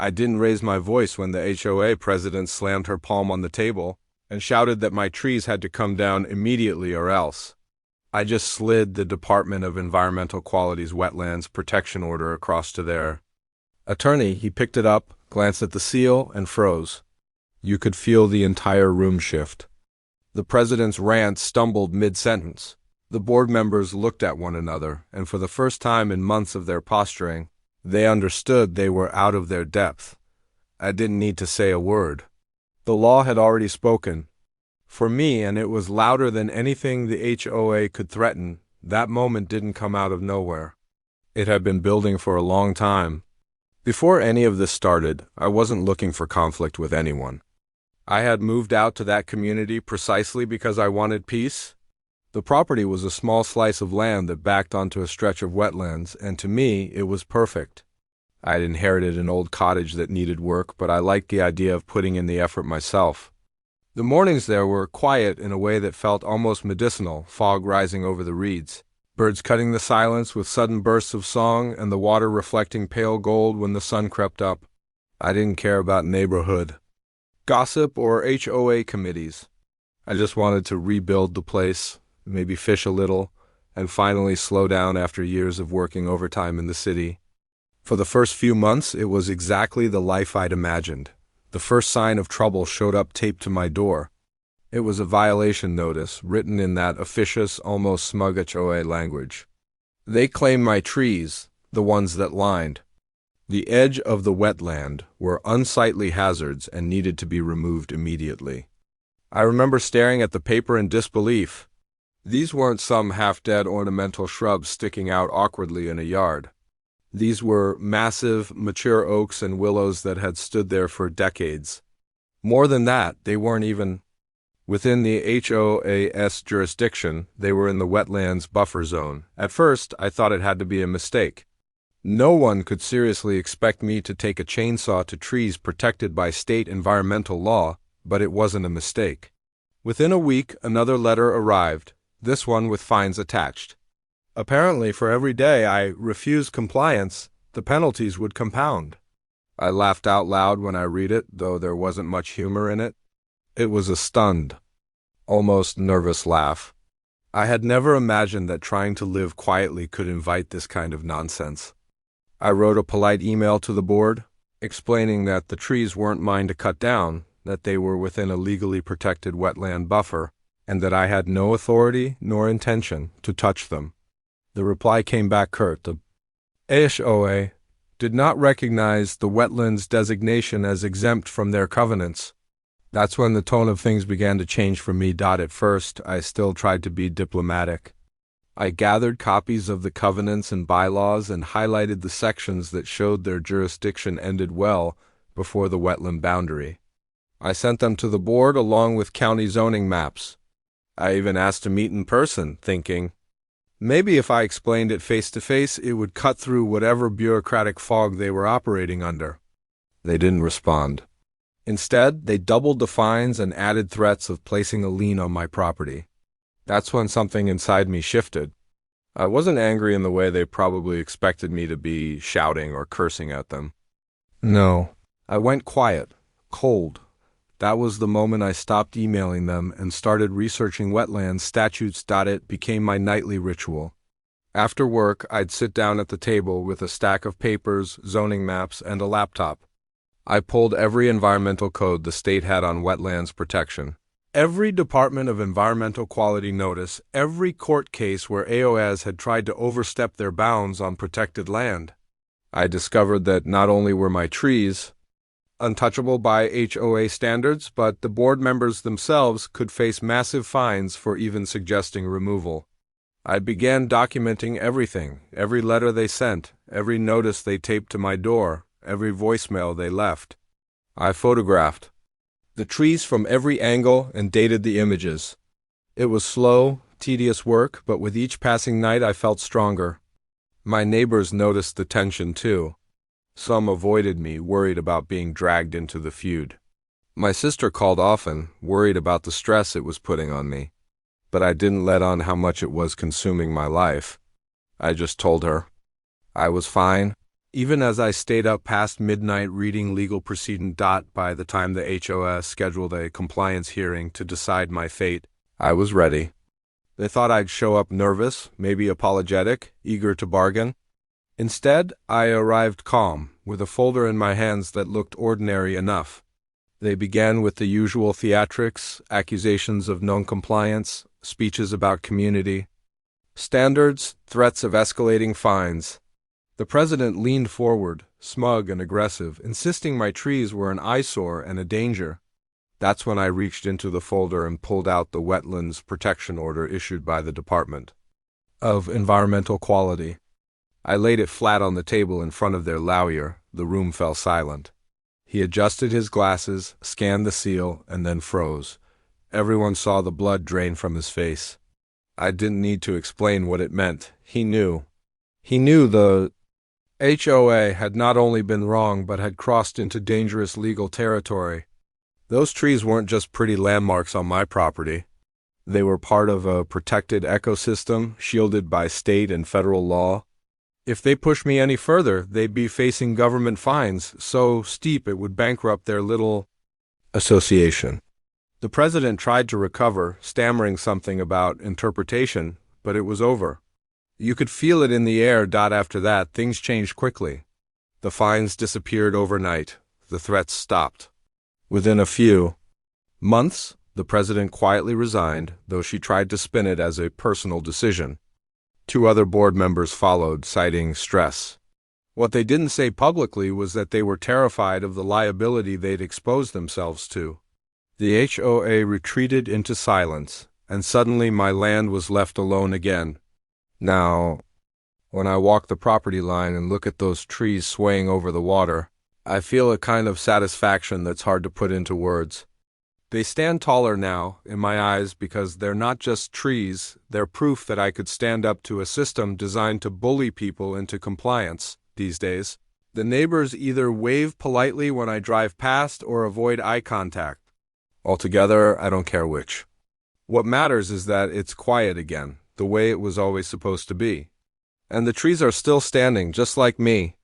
I didn't raise my voice when the HOA president slammed her palm on the table and shouted that my trees had to come down immediately or else. I just slid the Department of Environmental Quality's Wetlands protection order across to their attorney. He picked it up, glanced at the seal, and froze. You could feel the entire room shift. The president's rant stumbled mid-sentence. The board members looked at one another, and for the first time in months of their posturing, they understood they were out of their depth. I didn't need to say a word. The law had already spoken for me, and it was louder than anything the HOA could threaten. That moment didn't come out of nowhere. It had been building for a long time. Before any of this started, I wasn't looking for conflict with anyone. I had moved out to that community precisely because I wanted peace. The property was a small slice of land that backed onto a stretch of wetlands, and to me, it was perfect. I'd inherited an old cottage that needed work, but I liked the idea of putting in the effort myself. The mornings there were quiet in a way that felt almost medicinal, fog rising over the reeds, birds cutting the silence with sudden bursts of song, and the water reflecting pale gold when the sun crept up. I didn't care about neighborhood gossip or HOA committees. I just wanted to rebuild the place, maybe fish a little, and finally slow down after years of working overtime in the city. For the first few months, it was exactly the life I'd imagined. The first sign of trouble showed up taped to my door. It was a violation notice, written in that officious, almost smug HOA language. They claimed my trees, the ones that lined the edge of the wetland, were unsightly hazards and needed to be removed immediately. I remember staring at the paper in disbelief. These weren't some half-dead ornamental shrubs sticking out awkwardly in a yard. These were massive, mature oaks and willows that had stood there for decades. More than that, they weren't even within the HOA's jurisdiction. They were in the wetlands buffer zone. At first, I thought it had to be a mistake. No one could seriously expect me to take a chainsaw to trees protected by state environmental law, but it wasn't a mistake. Within a week, another letter arrived, this one with fines attached. Apparently, for every day I refused compliance, the penalties would compound. I laughed out loud when I read it, though there wasn't much humor in it. It was a stunned, almost nervous laugh. I had never imagined that trying to live quietly could invite this kind of nonsense. I wrote a polite email to the board, explaining that the trees weren't mine to cut down, that they were within a legally protected wetland buffer, and that I had no authority nor intention to touch them. The reply came back curt. The HOA did not recognize the wetlands designation as exempt from their covenants. That's when the tone of things began to change for me. At first, I still tried to be diplomatic. I gathered copies of the covenants and bylaws and highlighted the sections that showed their jurisdiction ended well before the wetland boundary. I sent them to the board along with county zoning maps. I even asked to meet in person, thinking, maybe if I explained it face to face, it would cut through whatever bureaucratic fog they were operating under. They didn't respond. Instead, they doubled the fines and added threats of placing a lien on my property. That's when something inside me shifted. I wasn't angry in the way they probably expected me to be, shouting or cursing at them. No, I went quiet, cold. That was the moment I stopped emailing them and started researching wetlands statutes. It became my nightly ritual. After work, I'd sit down at the table with a stack of papers, zoning maps, and a laptop. I pulled every environmental code the state had on wetlands protection. Every Department of Environmental Quality notice, every court case where AOAs had tried to overstep their bounds on protected land. I discovered that not only were my trees untouchable by HOA standards, but the board members themselves could face massive fines for even suggesting removal. I began documenting everything, every letter they sent, every notice they taped to my door, every voicemail they left. I photographed the trees from every angle and dated the images. It was slow, tedious work, but with each passing night I felt stronger. My neighbors noticed the tension too. Some avoided me, worried about being dragged into the feud. My sister called often, worried about the stress it was putting on me. But I didn't let on how much it was consuming my life. I just told her I was fine, Even as I stayed up past midnight reading legal proceeding. By the time the HOA scheduled a compliance hearing to decide my fate, I was ready. They thought I'd show up nervous, maybe apologetic, eager to bargain. Instead, I arrived calm, with a folder in my hands that looked ordinary enough. They began with the usual theatrics, accusations of non-compliance, speeches about community standards, threats of escalating fines. The president leaned forward, smug and aggressive, insisting my trees were an eyesore and a danger. That's when I reached into the folder and pulled out the Wetlands protection order issued by the Department of Environmental Quality. I laid it flat on the table in front of their lawyer. The room fell silent. He adjusted his glasses, scanned the seal, and then froze. Everyone saw the blood drain from his face. I didn't need to explain what it meant. He knew. He knew the HOA had not only been wrong but had crossed into dangerous legal territory. Those trees weren't just pretty landmarks on my property. They were part of a protected ecosystem, shielded by state and federal law. If they pushed me any further, they'd be facing government fines so steep it would bankrupt their little association. The president tried to recover, stammering something about interpretation, but it was over. You could feel it in the air. After that, things changed quickly. The fines disappeared overnight. The threats stopped. Within a few months, the president quietly resigned, though she tried to spin it as a personal decision. 2 other board members followed, citing stress. What they didn't say publicly was that they were terrified of the liability they'd exposed themselves to. The HOA retreated into silence, and suddenly my land was left alone again. Now, when I walk the property line and look at those trees swaying over the water, I feel a kind of satisfaction that's hard to put into words. They stand taller now, in my eyes, because they're not just trees, they're proof that I could stand up to a system designed to bully people into compliance these days. The neighbors either wave politely when I drive past or avoid eye contact. Altogether, I don't care which. What matters is that it's quiet again, the way it was always supposed to be. And the trees are still standing, just like me,